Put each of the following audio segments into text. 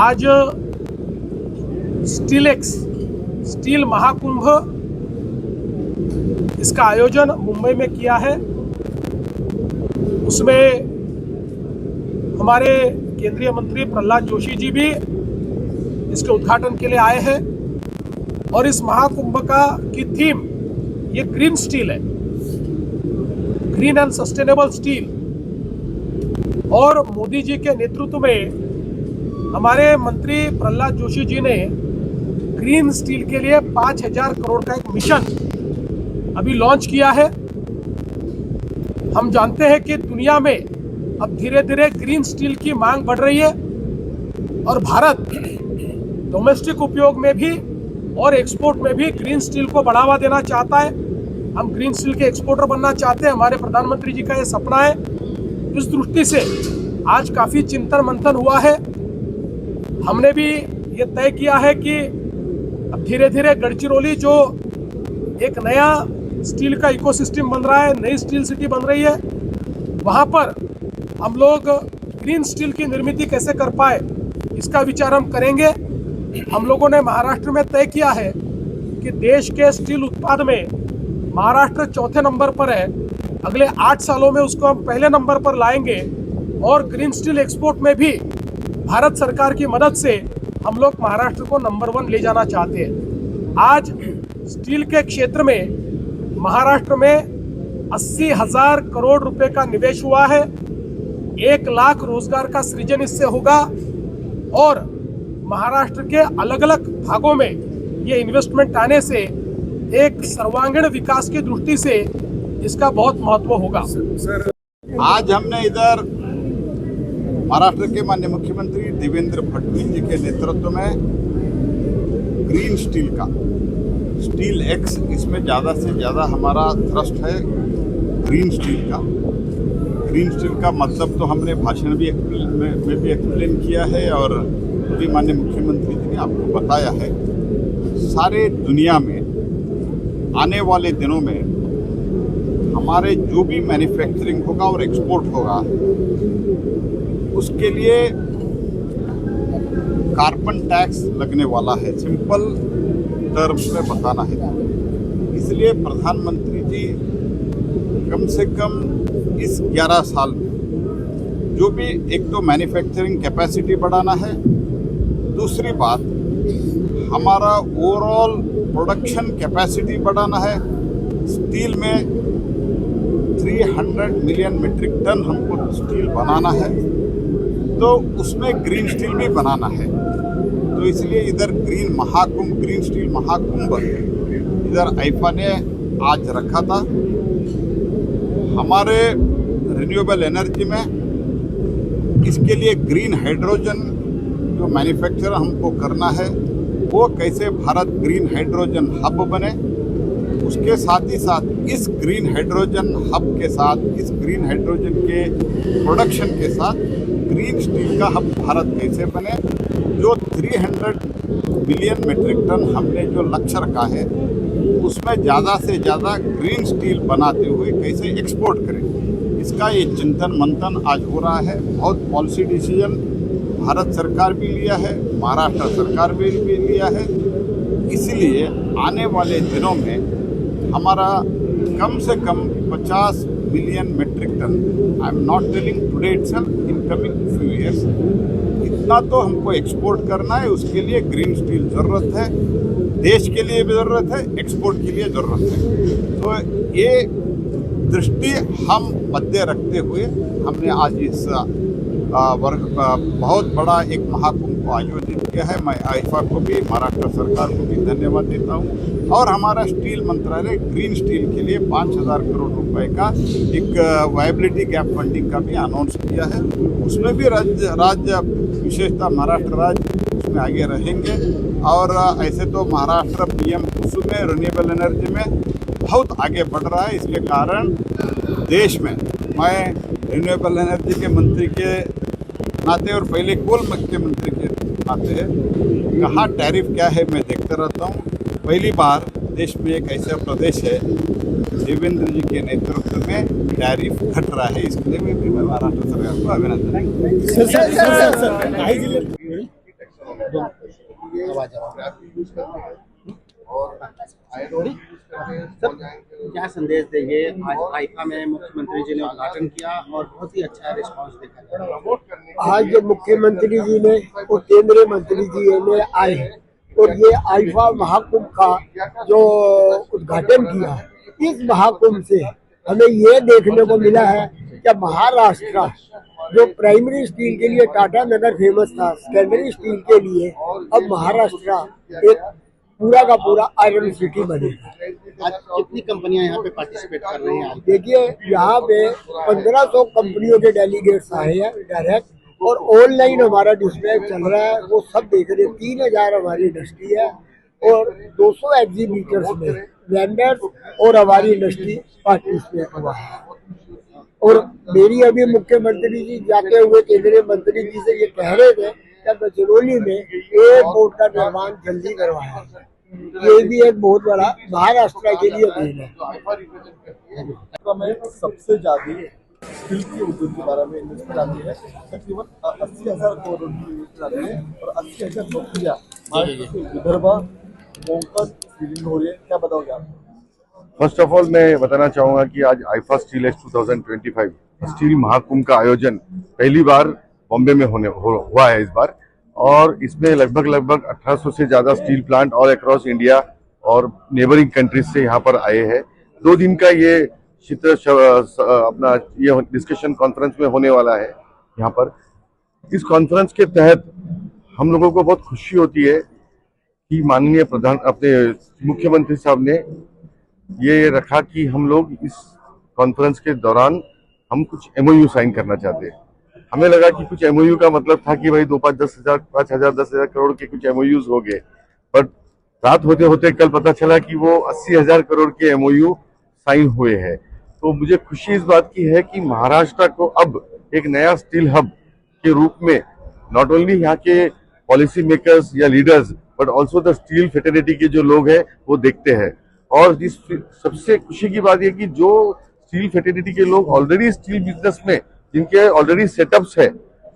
आज स्टील महाकुंभ इसका आयोजन मुंबई में किया है। उसमें हमारे केंद्रीय मंत्री प्रहलाद जोशी जी भी इसके उद्घाटन के लिए आए हैं और इस महाकुंभ की थीम ये ग्रीन स्टील है, ग्रीन एंड सस्टेनेबल स्टील। और मोदी जी के नेतृत्व में हमारे मंत्री प्रहलाद जोशी जी ने ग्रीन स्टील के लिए 5,000 करोड़ का एक मिशन अभी लॉन्च किया है। हम जानते हैं कि दुनिया में अब धीरे धीरे ग्रीन स्टील की मांग बढ़ रही है और भारत डोमेस्टिक उपयोग में भी और एक्सपोर्ट में भी ग्रीन स्टील को बढ़ावा देना चाहता है। हम ग्रीन स्टील के एक्सपोर्टर बनना चाहते हैं, हमारे प्रधानमंत्री जी का ये सपना है। इस दृष्टि से आज काफ़ी चिंतन मंथन हुआ है। हमने भी ये तय किया है कि अब धीरे धीरे गढ़चिरौली जो एक नया स्टील का इकोसिस्टम बन रहा है, नई स्टील सिटी बन रही है, वहाँ पर हम लोग ग्रीन स्टील की निर्मित कैसे कर पाए इसका विचार हम करेंगे। हम लोगों ने महाराष्ट्र में तय किया है कि देश के स्टील उत्पाद में महाराष्ट्र चौथे नंबर पर है। अगले 8 सालों में उसको हम पहले नंबर पर लाएंगे और ग्रीन स्टील एक्सपोर्ट में भी भारत सरकार की मदद से हम लोग महाराष्ट्र को नंबर 1 ले जाना चाहते हैं। आज स्टील के क्षेत्र में महाराष्ट्र में 80,000 करोड़ रुपए का निवेश हुआ है। 1 लाख रोजगार का सृजन इससे होगा और महाराष्ट्र के अलग अलग भागों में ये इन्वेस्टमेंट आने से एक सर्वांगीण विकास की दृष्टि से इसका बहुत महत्व होगा। आज हमने इधर महाराष्ट्र के माननीय मुख्यमंत्री देवेंद्र फडणवीस जी के नेतृत्व में ग्रीन स्टील का स्टील एक्स, इसमें ज़्यादा से ज़्यादा हमारा थ्रस्ट है ग्रीन स्टील का। ग्रीन स्टील का मतलब तो हमने भाषण भी में भी एक्सप्लेन किया है और अभी माननीय मुख्यमंत्री जी ने आपको बताया है। सारे दुनिया में आने वाले दिनों में हमारे जो भी मैन्युफैक्चरिंग होगा और एक्सपोर्ट होगा उसके लिए कार्बन टैक्स लगने वाला है। सिंपल टर्म्स में बताना है, इसलिए प्रधानमंत्री जी कम से कम इस 11 साल में जो भी, एक तो मैन्युफैक्चरिंग कैपेसिटी बढ़ाना है, दूसरी बात हमारा ओवरऑल प्रोडक्शन कैपेसिटी बढ़ाना है। स्टील में 300 मिलियन मीट्रिक टन हमको स्टील बनाना है, तो उसमें ग्रीन स्टील भी बनाना है। तो इसलिए इधर ग्रीन स्टील महाकुंभ इधर आईफा ने आज रखा था। हमारे रिन्यूएबल एनर्जी में इसके लिए ग्रीन हाइड्रोजन जो मैन्युफैक्चर हमको करना है, वो कैसे भारत ग्रीन हाइड्रोजन हब बने, उसके साथ ही साथ इस ग्रीन हाइड्रोजन हब के साथ, इस ग्रीन हाइड्रोजन के प्रोडक्शन के साथ ग्रीन स्टील का हब भारत कैसे बने। जो 300 मिलियन मीट्रिक टन हमने जो लक्ष्य रखा है उसमें ज़्यादा से ज़्यादा ग्रीन स्टील बनाते हुए कैसे एक्सपोर्ट करें, इसका ये चिंतन मंथन आज हो रहा है। बहुत पॉलिसी डिसीजन भारत सरकार भी लिया है, महाराष्ट्र सरकार भी लिया है। इसीलिए आने वाले दिनों में हमारा कम से कम 50 million metric ton, I am not telling today itself, in coming few years, इतना तो हमको एक्सपोर्ट करना है। उसके लिए ग्रीन स्टील ज़रूरत है, देश के लिए भी ज़रूरत है, एक्सपोर्ट के लिए ज़रूरत है। तो ये दृष्टि हम मध्य रखते हुए हमने आज इस बहुत बड़ा एक महाकुंभ को आयोजित किया है। मैं आईफा को भी, महाराष्ट्र सरकार को भी धन्यवाद देता हूँ और हमारा स्टील मंत्रालय ग्रीन स्टील के लिए 5,000 करोड़ रुपए का एक वायबिलिटी गैप फंडिंग का भी अनाउंस किया है। उसमें भी राज्य विशेषतः महाराष्ट्र राज्य उसमें आगे रहेंगे। और ऐसे तो महाराष्ट्र पीएम कुसुम में रिन्यूएबल एनर्जी में बहुत आगे बढ़ रहा है। इसके कारण देश में मैं रिन्यूएबल एनर्जी के मंत्री के नाते और पहले कोल के मंत्री के नाते कहाँ टैरिफ क्या है मैं देखता रहता हूँ। पहली बार देश में एक ऐसा प्रदेश है देवेंद्र जी के नेतृत्व में टैरिफ घट रहा है। इसके लिए मैं महाराष्ट्र सरकार को अभिनंदन। करवा जाओ। सर क्या संदेश देंगे? आज आईफा में मुख्यमंत्री जी ने उद्घाटन किया और बहुत ही अच्छा रिस्पांस देखा। आज जो मुख्यमंत्री जी ने और केंद्रीय मंत्री जी ने आए हैं और ये आईफा महाकुंभ का जो उद्घाटन किया है, इस महाकुंभ से हमें ये देखने को मिला है कि महाराष्ट्र जो प्राइमरी स्टील के लिए टाटा नगर फेमस था, सेकेंडरी स्टील के लिए अब महाराष्ट्र एक पूरा का पूरा आयरन सिटी बनेगा। आज कितनी कंपनियां यहाँ पे पार्टिसिपेट कर रही हैं? देखिए यहाँ पे 1500 कंपनियों के डेलीगेट्स आए हैं डायरेक्ट, और ऑनलाइन हमारा डिस्प्ले चल रहा है, वो सब देख रहे हैं। 3000 हमारी इंडस्ट्री है और 200 एग्जीबिटर्स में वेंडर्स और हमारी इंडस्ट्री पार्टिसिपेट हुआ है। और मेरी अभी मुख्यमंत्री जी जाते हुए केंद्रीय मंत्री जी से ये कह रहे थे कि गजरौली में एयरपोर्ट का निर्माण जल्दी करवाया है। ये भी एक बहुत बड़ा महाराष्ट्र के लिए देन है। में सबसे ज्यादा स्टील के उद्योग के बारे में इन्वेस्टमेंट आती है, तकरीबन 80,000 करोड़ की इन्वेस्टमेंट आती है और 80,000 नौकरियाँ विदर्भ कोंकण स्टील में हो रही है। क्या बताओगे आप? फर्स्ट ऑफ ऑल मैं बताना चाहूँगा कि आज IIFA steel x 2025 steel Mahakumbh का आयोजन पहली बार बॉम्बे में हुआ है इस बार, और इसमें लगभग 1800 से ज़्यादा steel plant all across India और नेबरिंग कंट्रीज से यहाँ पर आए हैं। 2 दिन का ये अपना ये डिस्कशन कॉन्फ्रेंस में होने वाला है यहाँ पर। इस कॉन्फ्रेंस के तहत हम लोगों को बहुत खुशी होती है कि माननीय अपने मुख्यमंत्री साहब ने ये रखा कि हम लोग इस कॉन्फ्रेंस के दौरान हम कुछ MOU साइन करना चाहते हैं। हमें लगा कि कुछ MOU का मतलब था कि भाई 5,000 करोड़ के कुछ MOUs हो गए, पर रात होते होते कल पता चला कि वो 80,000 करोड़ के MOU साइन हुए हैं। तो मुझे खुशी इस बात की है कि महाराष्ट्र को अब एक नया स्टील हब के रूप में नॉट ओनली यहाँ के पॉलिसी मेकर्स या leaders but also the steel fraternity के जो लोग हैं वो देखते हैं। और जिस सबसे खुशी की बात यह कि जो स्टील फेटर्निटी के लोग ऑलरेडी स्टील बिजनेस में जिनके ऑलरेडी सेटअप्स है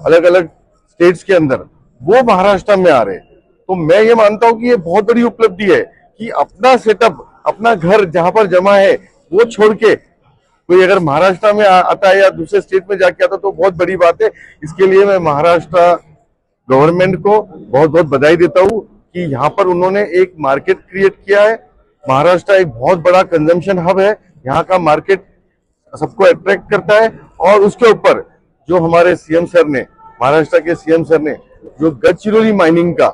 अलग अलग स्टेट्स के अंदर, वो महाराष्ट्र में आ रहे हैं। तो मैं ये मानता हूँ कि ये बहुत बड़ी उपलब्धि है कि अपना सेटअप, अपना घर जहां पर जमा है वो छोड़ के कोई अगर महाराष्ट्र में आता है या दूसरे स्टेट में जाके आता तो बहुत बड़ी बात है। इसके लिए मैं महाराष्ट्र गवर्नमेंट को बहुत बहुत बधाई देता हूँ कि यहाँ पर उन्होंने एक मार्केट क्रिएट किया है। महाराष्ट्र एक बहुत बड़ा कंजम्पशन हब है, यहाँ का मार्केट सबको अट्रैक्ट करता है। और उसके ऊपर जो हमारे सीएम सर ने, महाराष्ट्र के सीएम सर ने जो गडचिरोली माइनिंग का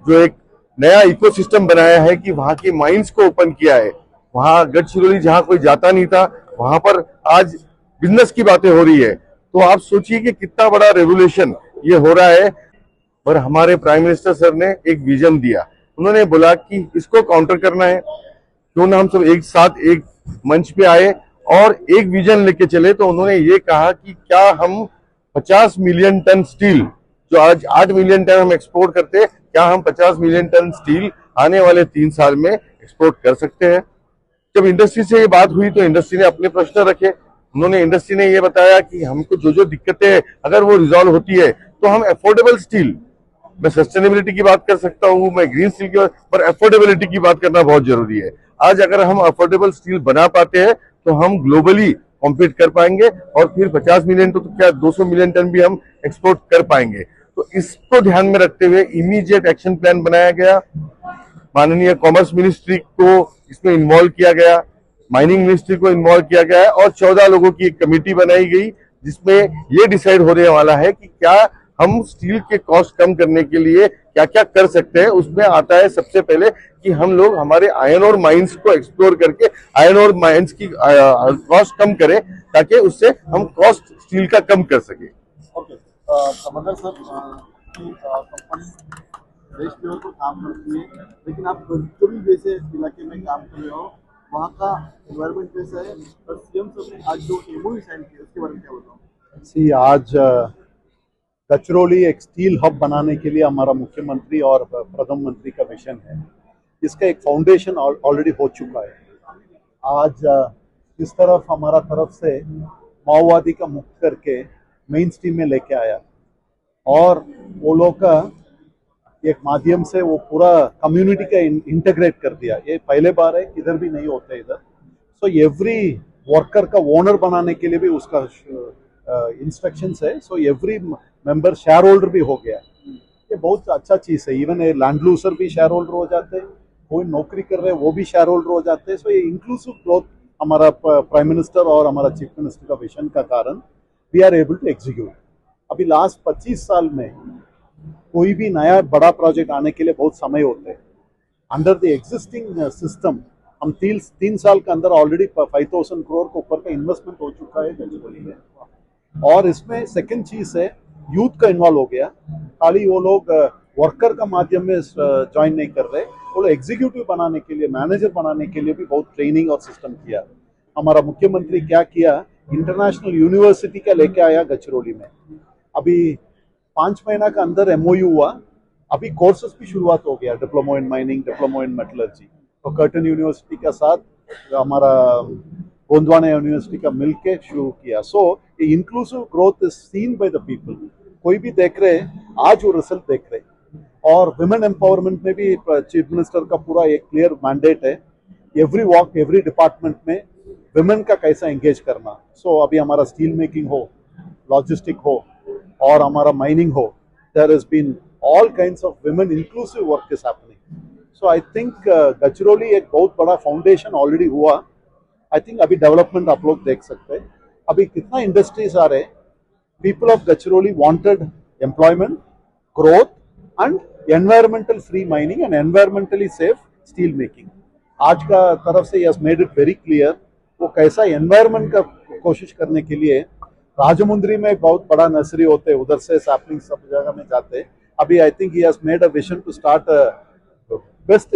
जो एक नया इकोसिस्टम बनाया है कि वहां की माइंस को ओपन किया है, वहां गडचिरोली जहां कोई जाता नहीं था वहां पर आज बिजनेस की बातें हो रही है। तो आप सोचिए कि कितना बड़ा रेवोल्यूशन ये हो रहा है। पर हमारे प्राइम मिनिस्टर सर ने एक विजन दिया, उन्होंने बोला कि इसको काउंटर करना है, क्यों ना हम सब एक साथ एक मंच पे आए और एक विजन लेके चले। तो उन्होंने ये कहा कि क्या हम 50 मिलियन टन स्टील, जो आज 8 मिलियन टन हम एक्सपोर्ट करते हैं, क्या हम 50 मिलियन टन स्टील आने वाले 3 साल में एक्सपोर्ट कर सकते हैं। जब इंडस्ट्री से ये बात हुई तो इंडस्ट्री ने अपने प्रश्न रखे। उन्होंने इंडस्ट्री ने ये बताया कि हमको जो दिक्कतें हैं अगर वो रिजॉल्व होती है तो हम अफोर्डेबल स्टील, मैं सस्टेनेबिलिटी की बात कर सकता हूँ, मैं ग्रीन स्टील की बात, पर अफोर्डेबिलिटी की बात करना बहुत जरूरी है। आज अगर हम अफोर्डेबल स्टील बना पाते हैं तो हम ग्लोबली कॉम्पीट कर पाएंगे और फिर 50 मिलियन तो क्या 200 मिलियन टन भी हम एक्सपोर्ट कर पाएंगे। तो इसको ध्यान में रखते हुए इमीडिएट एक्शन प्लान बनाया गया। माननीय कॉमर्स मिनिस्ट्री को इसमें इन्वॉल्व किया गया, माइनिंग मिनिस्ट्री को इन्वॉल्व किया गया है और 14 लोगों की एक कमेटी बनाई गई जिसमें ये डिसाइड होने वाला है कि क्या हम स्टील के कॉस्ट कम करने के लिए क्या क्या कर सकते हैं। उसमें आता है सबसे पहले कि हम लोग हमारे आयरन और माइंस को एक्सप्लोर करके आयरन और माइंस की कॉस्ट कम करें ताकि उससे हम कॉस्ट स्टील का कम कर सके। ओके, समझा सर कि कंपनी देश लेवल पर काम करती है, लेकिन आप गडचिरोली जैसे इलाके में काम कर रहे हो, वहाँ का एनवायरमेंट कैसा है और सीएम सर ने आज जो MOU साइन किया उसके बारे में क्या बताओ? आज गडचिरोली एक स्टील हब बनाने के लिए हमारा मुख्यमंत्री और प्रधानमंत्री का मिशन है। इसका एक फाउंडेशन ऑलरेडी हो चुका है। आज इस तरफ हमारा तरफ से माओवादी का मुक्त करके मेन स्ट्रीम में लेके आया और वो लोग का एक माध्यम से वो पूरा कम्युनिटी का इंटीग्रेट कर दिया। ये पहले बार है, इधर भी नहीं होता इधर। सो एवरी वर्कर का ओनर बनाने के लिए भी उसका इंस्ट्रक्शंस है। So every member share holder भी हो गया। ये बहुत अच्छा चीज़ है। इवन ये लैंड लूजर भी शेयर होल्डर हो जाते हैं, कोई नौकरी कर रहे हैं वो भी शेयर होल्डर हो जाते हैं। सो ये इंक्लूसिव ग्रोथ हमारा प्राइम मिनिस्टर और हमारा चीफ मिनिस्टर का विजन का कारण we are able to execute. अभी लास्ट 25 साल में कोई भी नया बड़ा प्रोजेक्ट आने के लिए बहुत समय होते हैं। अंडर द एग्जिस्टिंग सिस्टम हम 3 साल के अंदर ऑलरेडी 5000 करोड़ के ऊपर का इन्वेस्टमेंट हो चुका है गडचिरोली में। और इसमें सेकंड चीज है यूथ का इन्वॉल्व हो गया। खाली वो लोग वर्कर का माध्यम में ज्वाइन नहीं कर रहे, वो लोग एग्जीक्यूटिव बनाने के लिए, मैनेजर बनाने के लिए भी बहुत ट्रेनिंग और सिस्टम किया। हमारा मुख्यमंत्री क्या किया, इंटरनेशनल यूनिवर्सिटी का लेके आया गडचिरोली में। अभी 5 महीना का अंदर MOU हुआ। अभी कोर्सेस भी शुरुआत हो गया, diploma in mining, diploma in metallurgy. तो कर्टन यूनिवर्सिटी के साथ हमारा गोंदवाना यूनिवर्सिटी का मिलके शुरू किया। सो ये inclusive growth is seen by the people. कोई भी देख रहे हैं, आज वो रिजल्ट देख रहे हैं। और विमेन एम्पावरमेंट में भी चीफ मिनिस्टर का पूरा एक क्लियर मैंडेट है, एवरी वॉक एवरी डिपार्टमेंट में विमेन का कैसा एंगेज करना। सो अभी हमारा स्टील मेकिंग हो, लॉजिस्टिक हो और हमारा माइनिंग हो, there has been all kinds of women inclusive work is happening. So I think Gadchiroli एक बहुत बड़ा फाउंडेशन ऑलरेडी हुआ। आई थिंक अभी डेवलपमेंट आप लोग देख सकते हैं। अभी कितना इंडस्ट्रीज आ रहे हैं। People of Gadchiroli wanted employment, growth and environmental free mining and environmentally safe steel making. आज का तरफ से yes made it very clear वो कैसा एनवायरमेंट का कोशिश करने के लिए। राजमुंद्री में बहुत बड़ा नर्सरी होते हैं, उधर से सैपलिंग सब जगह में जाते हैं। अभी I think he has made a vision to start best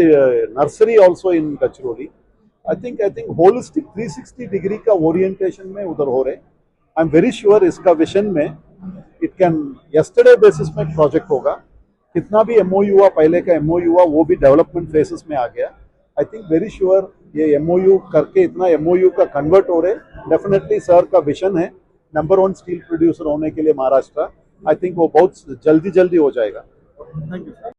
nursery also in Gadchiroli. I think holistic 360 degree का ओरिएंटेशन में उधर हो रहे। आई एम वेरी श्योर इसका विजन में इट कैन यस्टरडे बेसिस में प्रोजेक्ट होगा। कितना भी MOU हुआ, पहले का MOU हुआ, वो भी डेवलपमेंट फेसेस में आ गया। आई थिंक वेरी श्योर ये MOU करके इतना MOU का कन्वर्ट हो रहे। डेफिनेटली सर का विजन है नंबर 1 स्टील प्रोड्यूसर होने के लिए महाराष्ट्र। आई थिंक वो बहुत जल्दी हो जाएगा। Thank you.